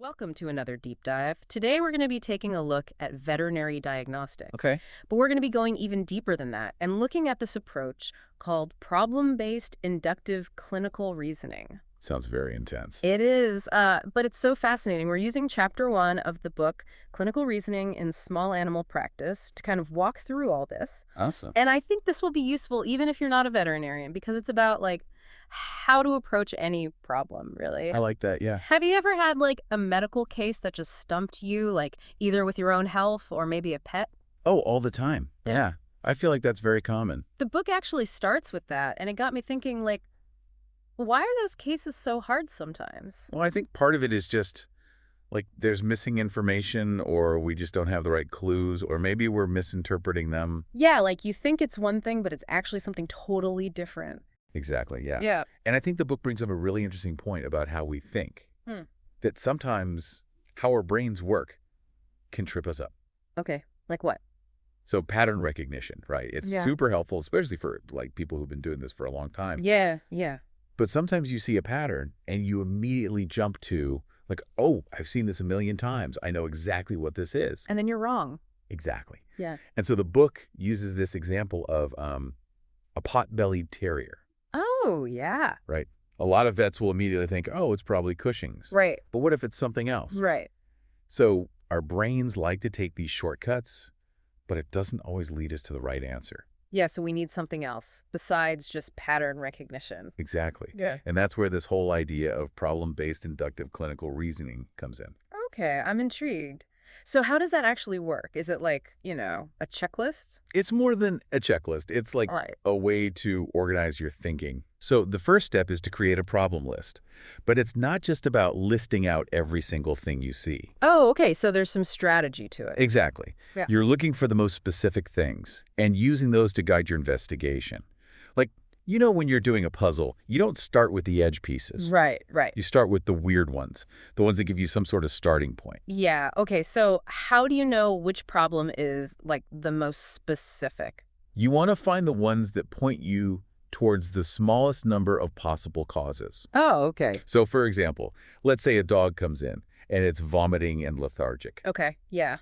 Welcome to another deep dive. Today we're going to be taking a look at veterinary diagnostics. Okay. But we're going to be going even deeper than that and looking at this approach called problem-based inductive clinical reasoning. Sounds very intense. It is, but it's so fascinating. We're using chapter 1 of the book, Clinical Reasoning in Small Animal Practice, to kind of walk through all this. Awesome. And I think this will be useful even if you're not a veterinarian because it's about, how to approach any problem, really. I like that, yeah. Have you ever had, a medical case that just stumped you, either with your own health or maybe a pet? Oh, all the time. Yeah. I feel like that's very common. The book actually starts with that, and it got me thinking, why are those cases so hard sometimes? Well, I think part of it is just, there's missing information, or we just don't have the right clues, or maybe we're misinterpreting them. Yeah, you think it's one thing, but it's actually something totally different. Exactly, yeah. Yeah. And I think the book brings up a really interesting point about how we think. That sometimes how our brains work can trip us up. Okay, like what? So pattern recognition, right? It's Yeah. super helpful, especially for, people who've been doing this for a long time. Yeah. But sometimes you see a pattern and you immediately jump to, oh, I've seen this a million times. I know exactly what this is. And then you're wrong. Exactly. Yeah. And so the book uses this example of a pot-bellied terrier, Oh, yeah. right? A lot of vets will immediately think, oh, it's probably Cushing's. Right. But what if it's something else? Right. So our brains like to take these shortcuts, but it doesn't always lead us to the right answer. Yeah, so we need something else besides just pattern recognition. Exactly. Yeah. And that's where this whole idea of problem-based inductive clinical reasoning comes in. Okay, I'm intrigued. So how does that actually work? Is it a checklist? It's more than a checklist. It's like Right. a way to organize your thinking. So the first step is to create a problem list. But it's not just about listing out every single thing you see. Oh, okay, so there's some strategy to it. Exactly. Yeah. You're looking for the most specific things and using those to guide your investigation. When you're doing a puzzle, you don't start with the edge pieces. Right. You start with the weird ones, the ones that give you some sort of starting point. Yeah, okay, so how do you know which problem is, the most specific? You want to find the ones that point you towards the smallest number of possible causes. Oh, okay. So, for example, let's say a dog comes in and it's vomiting and lethargic. Okay, yeah.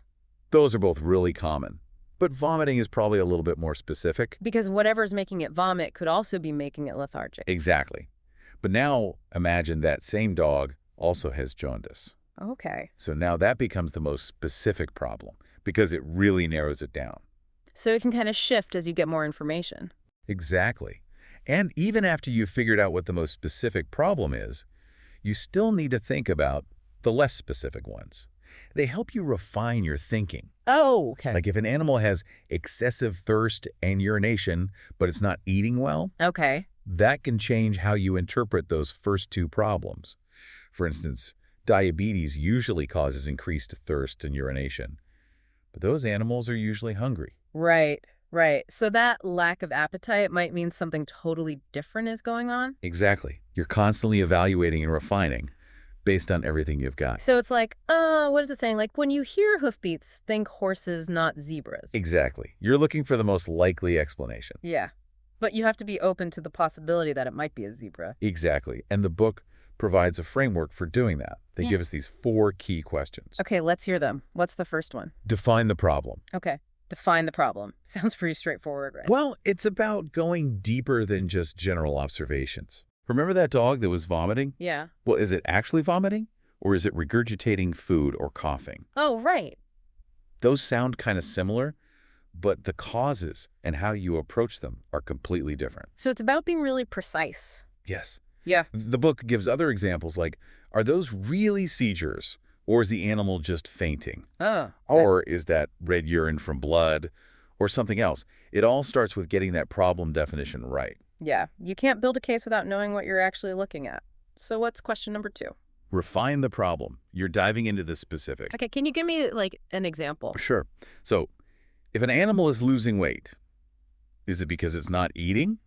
Those are both really common. But vomiting is probably a little bit more specific. Because whatever's making it vomit could also be making it lethargic. Exactly. But now imagine that same dog also has jaundice. Okay. So now that becomes the most specific problem because it really narrows it down. So it can kind of shift as you get more information. Exactly. And even after you've figured out what the most specific problem is, you still need to think about the less specific ones. They help you refine your thinking. Oh, okay. Like if an animal has excessive thirst and urination, but it's not eating well, Okay. that can change how you interpret those first two problems. For instance, diabetes usually causes increased thirst and urination, but those animals are usually hungry. Right. So that lack of appetite might mean something totally different is going on? Exactly. You're constantly evaluating and refining based on everything you've got. So it's what is it saying? When you hear hoofbeats, think horses, not zebras. Exactly. You're looking for the most likely explanation. Yeah. But you have to be open to the possibility that it might be a zebra. Exactly. And the book provides a framework for doing that. They give us these 4 key questions. Okay, let's hear them. What's the first one? Define the problem. Okay. Define the problem. Sounds pretty straightforward, right? Well, it's about going deeper than just general observations. Remember that dog that was vomiting? Yeah. Well, is it actually vomiting? Or is it regurgitating food or coughing? Oh, right. Those sound kind of similar, but the causes and how you approach them are completely different. So it's about being really precise. Yes. Yeah. The book gives other examples like, are those really seizures? Or is the animal just fainting? Oh. Or is that red urine from blood? Or something else? It all starts with getting that problem definition right. Yeah. You can't build a case without knowing what you're actually looking at. So what's question number 2? Refine the problem. You're diving into the specific. Okay, can you give me, an example? Sure. So, if an animal is losing weight, is it because it's not eating?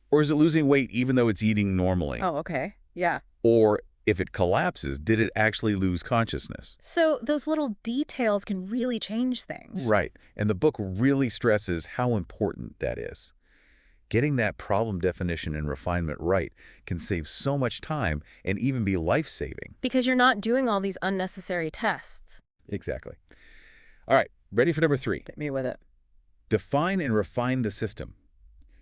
Or is it losing weight even though it's eating normally? Oh, okay. Yeah. Or if it collapses, did it actually lose consciousness? So those little details can really change things. Right. And the book really stresses how important that is. Getting that problem definition and refinement right can save so much time and even be life-saving. Because you're not doing all these unnecessary tests. Exactly. All right, ready for number 3. Hit me with it. Define and refine the system.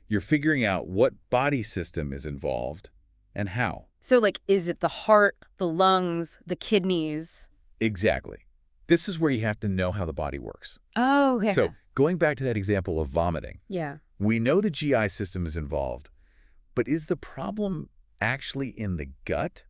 You're figuring out what body system is involved and how. So, like, is it the heart, the lungs, the kidneys? Exactly. This is where you have to know how the body works. Oh, okay. So, going back to that example of vomiting, Yeah. we know the GI system is involved, but is the problem actually in the gut?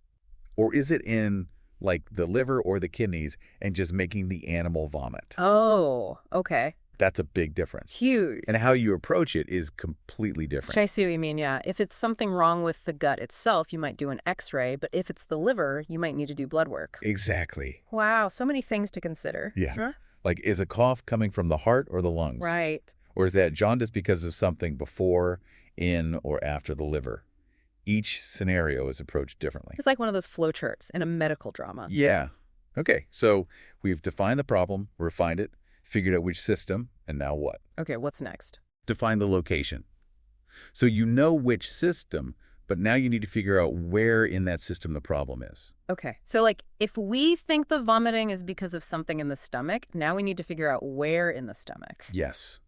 Or is it in, like, the liver or the kidneys and just making the animal vomit? Oh, okay. That's a big difference. Huge. And how you approach it is completely Which different. I see what you mean, yeah. If it's something wrong with the gut itself, you might do an x-ray, but if it's the liver, you might need to do blood work. Exactly. Wow, so many things to consider. Yeah. Huh? Like, is a cough coming from the heart or the lungs? Right. Or is that jaundice because of something before, in, or after the liver? Each scenario is approached differently. It's like one of those flowcharts in a medical drama. Yeah. Okay, so we've defined the problem, refined it, figured out which system, and now what? Okay, what's next? Define the location. So you know which system, but now you need to figure out where in that system the problem is. Okay, so like if we think the vomiting is because of something in the stomach, now we need to figure out where in the stomach. Yes.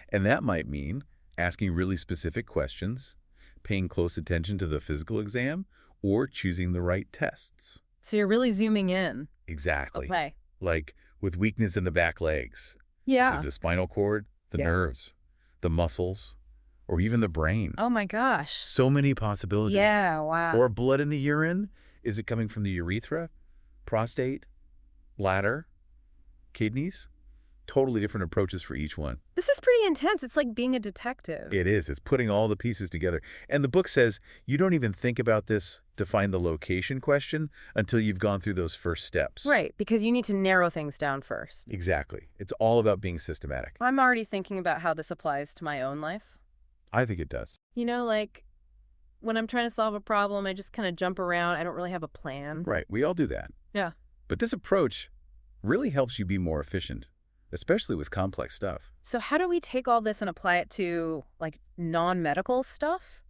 And that might mean asking really specific questions, paying close attention to the physical exam, or choosing the right tests. So you're really zooming in. Exactly. Okay. Like with weakness in the back legs. Is Yeah. it the spinal cord, the Yeah. nerves, the muscles, or even the brain? Oh my gosh. So many possibilities. Yeah, wow. Or blood in the urine? Is it coming from the urethra, prostate, bladder, kidneys? Totally different approaches for each one. This is pretty intense. It's like being a detective. It is. It's putting all the pieces together. And the book says you don't even think about this, define the location question, until you've gone through those first steps. Right, because you need to narrow things down first. Exactly. It's all about being systematic. I'm already thinking about how this applies to my own life. I think it does. You know, like when I'm trying to solve a problem, I just kind of jump around. I don't really have a plan. Right. We all do that. Yeah. But this approach really helps you be more efficient, especially with complex stuff. So how do we take all this and apply it to like non-medical stuff?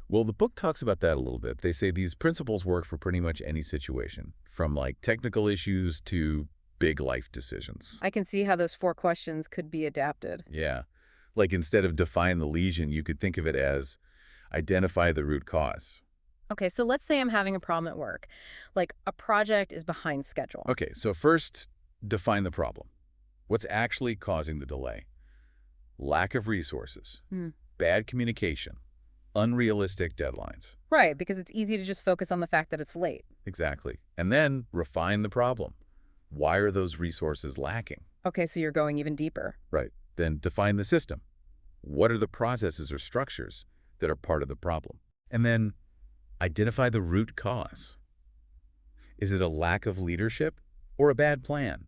Well, the book talks about that a little bit. They say these principles work for pretty much any situation, from like technical issues to big life decisions. I can see how those 4 questions could be adapted. Yeah. Like instead of define the lesion, you could think of it as identify the root cause. Okay, so let's say I'm having a problem at work. Like a project is behind schedule. Okay, so first, define the problem. What's actually causing the delay? Lack of resources, bad communication, unrealistic deadlines. Right, because it's easy to just focus on the fact that it's late. Exactly. And then refine the problem. Why are those resources lacking? Okay, so you're going even deeper. Right. Then define the system. What are the processes or structures that are part of the problem? And then identify the root cause. Is it a lack of leadership or a bad plan?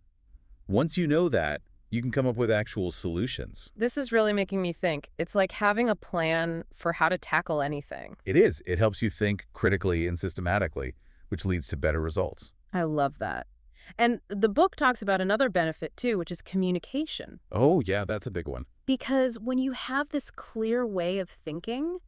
Once you know that, you can come up with actual solutions. This is really making me think. It's like having a plan for how to tackle anything. It is. It helps you think critically and systematically, which leads to better results. I love that. And the book talks about another benefit too, which is communication. Oh, yeah, that's a big one. Because when you have this clear way of thinking,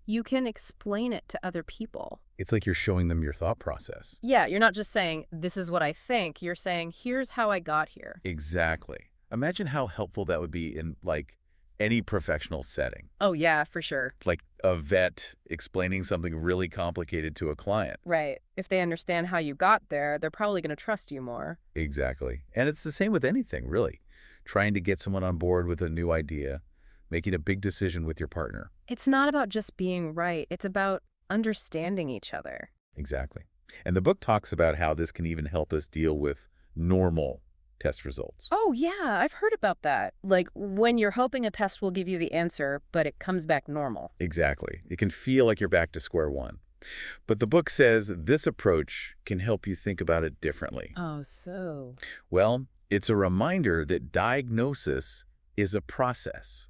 you can explain it to other people. It's like you're showing them your thought process. Yeah, you're not just saying, this is what I think. You're saying, here's how I got here. Exactly. Imagine how helpful that would be in, like, any professional setting. Oh, yeah, for sure. Like a vet explaining something really complicated to a client. Right. If they understand how you got there, they're probably going to trust you more. Exactly. And it's the same with anything, really. Trying to get someone on board with a new idea, making a big decision with your partner. It's not about just being right. It's about understanding each other. Exactly. And the book talks about how this can even help us deal with normal test results. Oh, yeah, I've heard about that. Like when you're hoping a pest will give you the answer, but it comes back normal. Exactly. It can feel like you're back to square one. But the book says this approach can help you think about it differently. Oh, so. Well, it's a reminder that diagnosis is a process.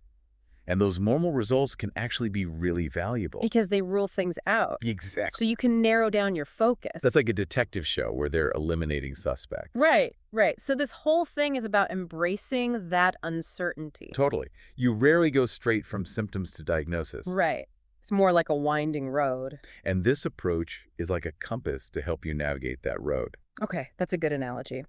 And those normal results can actually be really valuable. Because they rule things out. Exactly. So you can narrow down your focus. That's like a detective show where they're eliminating suspects. Right, right. So this whole thing is about embracing that uncertainty. Totally. You rarely go straight from symptoms to diagnosis. Right. It's more like a winding road. And this approach is like a compass to help you navigate that road. Okay, that's a good analogy.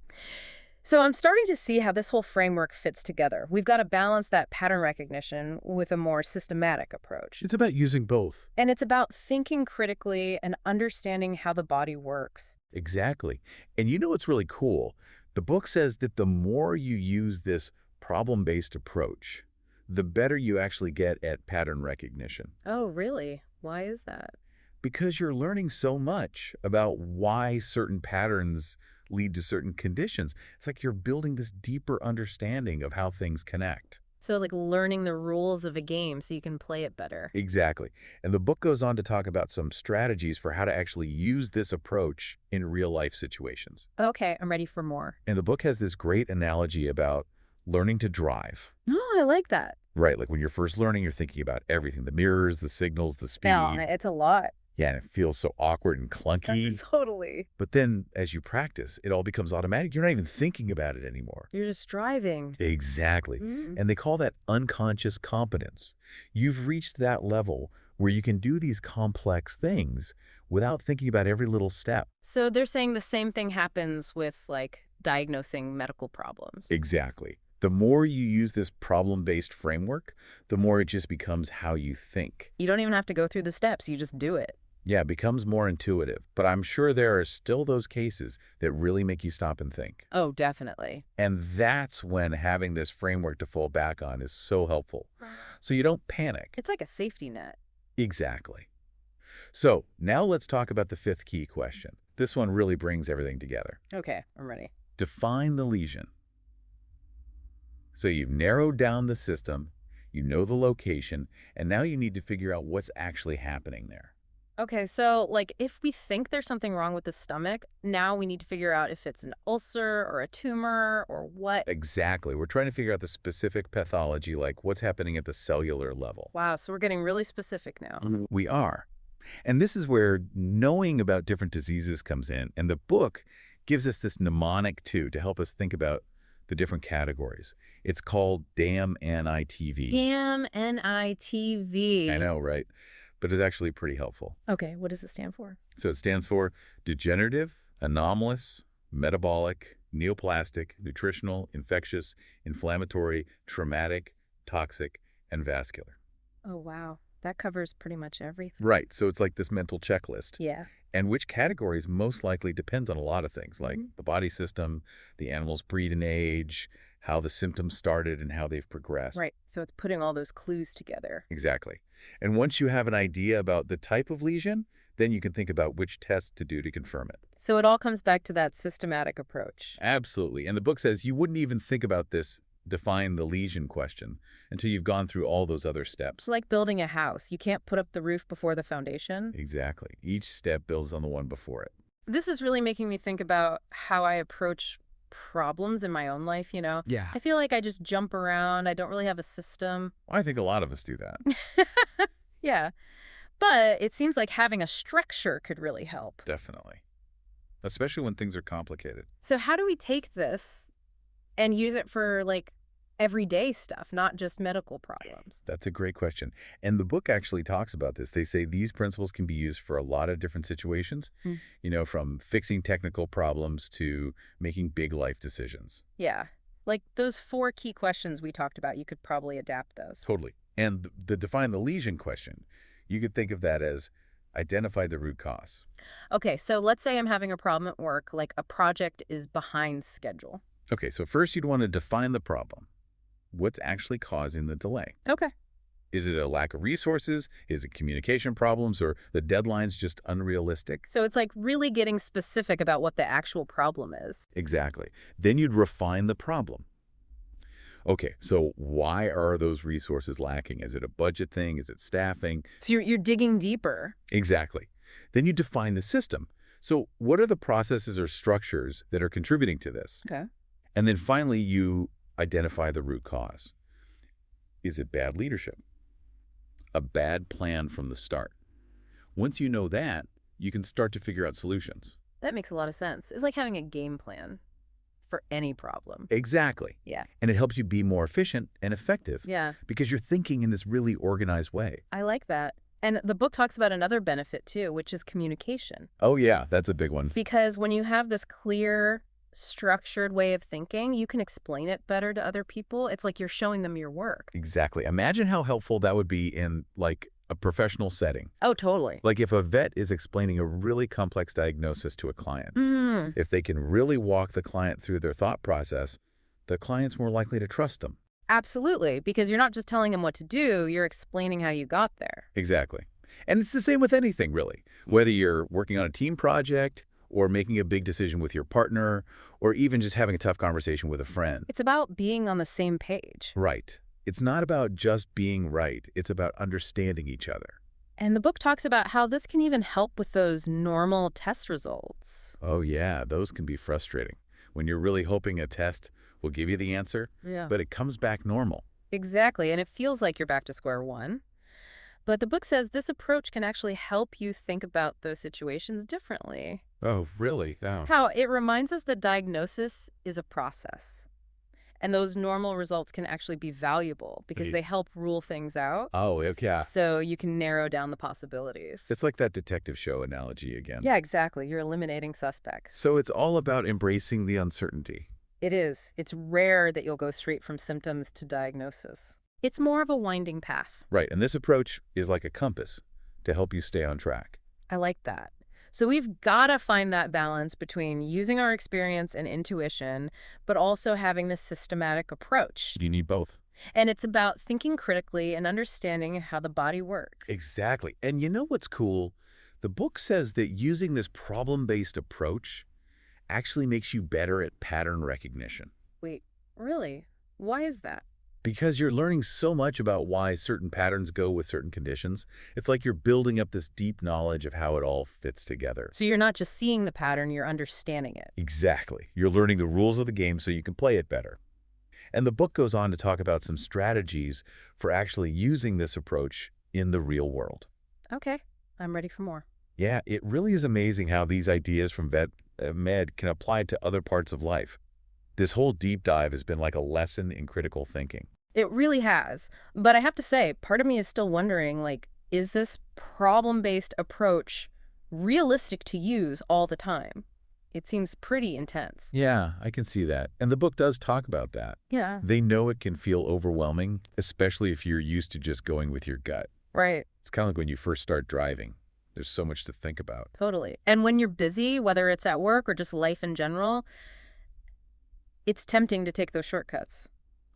So I'm starting to see how this whole framework fits together. We've got to balance that pattern recognition with a more systematic approach. It's about using both. And it's about thinking critically and understanding how the body works. Exactly. And you know what's really cool? The book says that the more you use this problem-based approach, the better you actually get at pattern recognition. Oh, really? Why is that? Because you're learning so much about why certain patterns lead to certain conditions. It's like you're building this deeper understanding of how things connect. So like learning the rules of a game so you can play it better. Exactly. And the book goes on to talk about some strategies for how to actually use this approach in real-life situations. Okay, I'm ready for more. And the book has this great analogy about learning to drive. Oh, I like that. Right, like when you're first learning, you're thinking about everything, the mirrors, the signals, the speed. Yeah, it's a lot. Yeah, and it feels so awkward and clunky. Totally. But then as you practice, it all becomes automatic. You're not even thinking about it anymore. You're just driving. Exactly. And they call that unconscious competence. You've reached that level where you can do these complex things without thinking about every little step. So they're saying the same thing happens with like diagnosing medical problems. Exactly. The more you use this problem-based framework, the more it just becomes how you think. You don't even have to go through the steps. You just do it. Yeah, it becomes more intuitive. But I'm sure there are still those cases that really make you stop and think. Oh, definitely. And that's when having this framework to fall back on is so helpful. So you don't panic. It's like a safety net. Exactly. So now let's talk about the fifth key question. This one really brings everything together. Okay, I'm ready. Define the lesion. So you've narrowed down the system, you know the location, and now you need to figure out what's actually happening there. Okay, so like if we think there's something wrong with the stomach, now we need to figure out if it's an ulcer or a tumor or what. Exactly. We're trying to figure out the specific pathology, like what's happening at the cellular level. Wow, so we're getting really specific now. We are. And this is where knowing about different diseases comes in. And the book gives us this mnemonic, too, to help us think about the different categories. It's called DAM-NITV. DAM-NITV. I know, right? But it's actually pretty helpful. Okay, what does it stand for? So it stands for degenerative, anomalous, metabolic, neoplastic, nutritional, infectious, inflammatory, traumatic, toxic, and vascular. Oh, wow. That covers pretty much everything. Right. So it's like this mental checklist. Yeah. And which categories most likely depends on a lot of things, like the body system, the animal's breed and age, how the symptoms started and how they've progressed. Right. So it's putting all those clues together. Exactly. And once you have an idea about the type of lesion, then you can think about which tests to do to confirm it. So it all comes back to that systematic approach. Absolutely. And the book says you wouldn't even think about this define the lesion question until you've gone through all those other steps. It's like building a house. You can't put up the roof before the foundation. Exactly. Each step builds on the one before it. This is really making me think about how I approach problems in my own life, you know? Yeah. I feel like I just jump around. I don't really have a system. I think a lot of us do that. Yeah. But it seems like having a structure could really help. Definitely. Especially when things are complicated. So how do we take this and use it for like everyday stuff, not just medical problems? That's a great question. And the book actually talks about this. They say these principles can be used for a lot of different situations, you know, from fixing technical problems to making big life decisions. Yeah. Like those 4 key questions we talked about, you could probably adapt those. Totally. And the define the lesion question, you could think of that as identify the root cause. Okay, so let's say I'm having a problem at work, like a project is behind schedule. Okay, so first you'd want to define the problem. What's actually causing the delay? Okay. Is it a lack of resources? Is it communication problems, or the deadline's just unrealistic? So it's like really getting specific about what the actual problem is. Exactly. Then you'd refine the problem. Okay, so why are those resources lacking? Is it a budget thing? Is it staffing? So you're digging deeper. Exactly. Then you define the system. So what are the processes or structures that are contributing to this? Okay. And then finally, you identify the root cause. Is it bad leadership? A bad plan from the start? Once you know that, you can start to figure out solutions. That makes a lot of sense. It's like having a game plan for any problem. Exactly. Yeah. And it helps you be more efficient and effective Yeah, because you're thinking in this really organized way. I like that. And the book talks about another benefit too, which is communication. Oh, yeah, that's a big one. Because when you have this clear, structured way of thinking, you can explain it better to other people. It's like you're showing them your work. Exactly. Imagine how helpful that would be in, like, a professional setting. Oh, totally. Like if a vet is explaining a really complex diagnosis to a client, Mm, if they can really walk the client through their thought process, the client's more likely to trust them. absolutely. Because you're not just telling them what to do, you're explaining how you got there. Exactly. And it's the same with anything, really. Whether you're working on a team project or making a big decision with your partner or even just having a tough conversation with a friend. It's about being on the same page. Right. It's not about just being right. It's about understanding each other. And the book talks about how this can even help with those normal test results. Oh, yeah, those can be frustrating. When you're really hoping a test will give you the answer, Yeah. but it comes back normal. Exactly. And it feels like you're back to square one. But the book says this approach can actually help you think about those situations differently. Oh, really? Oh. How it reminds us that diagnosis is a process. And those normal results can actually be valuable because Ye- they help rule things out. Oh, okay. So you can narrow down the possibilities. It's like that detective show analogy again. Yeah, exactly. You're eliminating suspects. So it's all about embracing the uncertainty. It is. It's rare that you'll go straight from symptoms to diagnosis. It's more of a winding path. Right, and this approach is like a compass to help you stay on track. I like that. So we've got to find that balance between using our experience and intuition, but also having this systematic approach. You need both. And it's about thinking critically and understanding how the body works. Exactly. And you know what's cool? The book says that using this problem-based approach actually makes you better at pattern recognition. Wait, really? Why is that? Because you're learning so much about why certain patterns go with certain conditions, it's like you're building up this deep knowledge of how it all fits together. So you're not just seeing the pattern, you're understanding it. Exactly. You're learning the rules of the game so you can play it better. And the book goes on to talk about some strategies for actually using this approach in the real world. Okay, I'm ready for more. Yeah, it really is amazing how these ideas from vet med can apply to other parts of life. This whole deep dive has been like a lesson in critical thinking. It really has. But I have to say, part of me is still wondering, like, is this problem-based approach realistic to use all the time? It seems pretty intense. Yeah, I can see that. And the book does talk about that. Yeah. They know it can feel overwhelming, especially if you're used to just going with your gut. Right. It's kind of like when you first start driving. There's so much to think about. Totally. And when you're busy, whether it's at work or just life in general, it's tempting to take those shortcuts.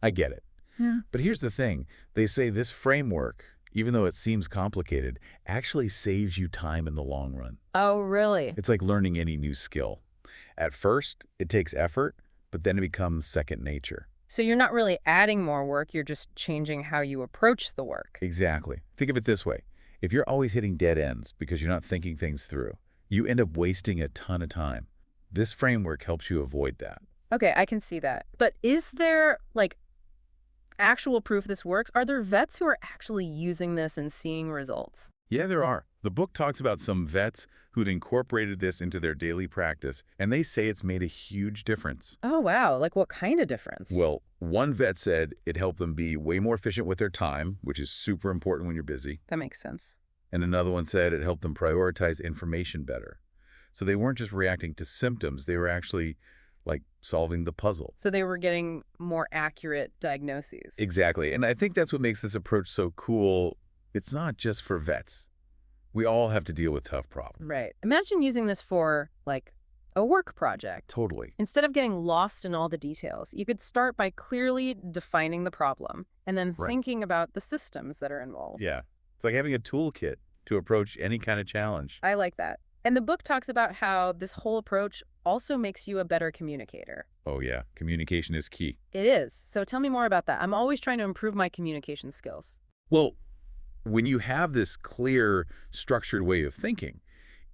I get it. Yeah. But here's the thing. They say this framework, even though it seems complicated, actually saves you time in the long run. Oh, really? It's like learning any new skill. At first, it takes effort, but then it becomes second nature. So you're not really adding more work, you're just changing how you approach the work. Exactly. Think of it this way. If you're always hitting dead ends because you're not thinking things through, you end up wasting a ton of time. This framework helps you avoid that. Okay, I can see that. But is there, like, actual proof this works? Are there vets who are actually using this and seeing results? Yeah, there are. The book talks about some vets who'd incorporated this into their daily practice, and they say it's made a huge difference. Oh, wow. Like, what kind of difference? Well, one vet said it helped them be way more efficient with their time, which is super important when you're busy. That makes sense. And another one said it helped them prioritize information better. So they weren't just reacting to symptoms, they were actually like solving the puzzle. So they were getting more accurate diagnoses. Exactly. And I think that's what makes this approach so cool. It's not just for vets. We all have to deal with tough problems. Right. Imagine using this for, like, a work project. Totally. Instead of getting lost in all the details, you could start by clearly defining the problem and then Right. thinking about the systems that are involved. Yeah. It's like having a toolkit to approach any kind of challenge. I like that. And the book talks about how this whole approach also makes you a better communicator. Oh, yeah. Communication is key. It is. So tell me more about that. I'm always trying to improve my communication skills. Well, when you have this clear, structured way of thinking,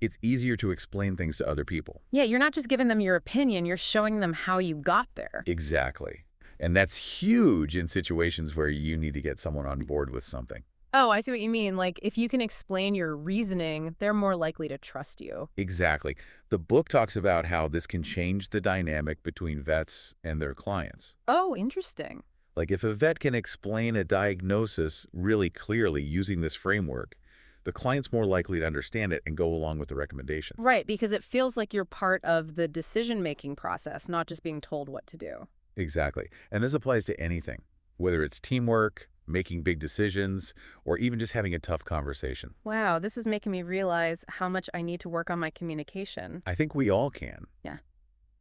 it's easier to explain things to other people. Yeah, you're not just giving them your opinion, you're showing them how you got there. Exactly. And that's huge in situations where you need to get someone on board with something. Oh, I see what you mean. Like, if you can explain your reasoning, they're more likely to trust you. Exactly. The book talks about how this can change the dynamic between vets and their clients. Oh, interesting. Like if a vet can explain a diagnosis really clearly using this framework, the client's more likely to understand it and go along with the recommendation. Right, because it feels like you're part of the decision-making process, not just being told what to do. Exactly. And this applies to anything, whether it's teamwork, making big decisions, or even just having a tough conversation. Wow, this is making me realize how much I need to work on my communication. I think we all can, Yeah.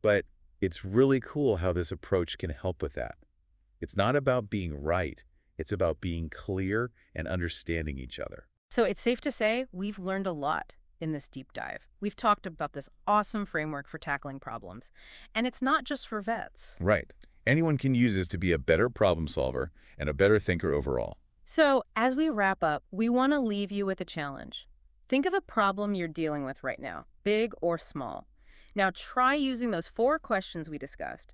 but it's really cool how this approach can help with that. It's not about being right. It's about being clear and understanding each other. So it's safe to say we've learned a lot in this deep dive. We've talked about this awesome framework for tackling problems. And it's not just for vets. Right. Anyone can use this to be a better problem solver and a better thinker overall. So as we wrap up, we want to leave you with a challenge. Think of a problem you're dealing with right now, big or small. Now try using those 4 questions we discussed.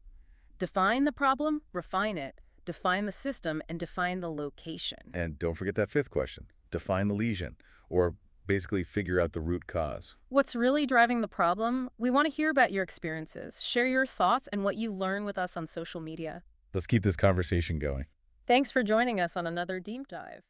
Define the problem, refine it, define the system, and define the location. And don't forget that fifth question. Define the lesion, or basically figure out the root cause. What's really driving the problem? We want to hear about your experiences. Share your thoughts and what you learn with us on social media. Let's keep this conversation going. Thanks for joining us on another deep dive.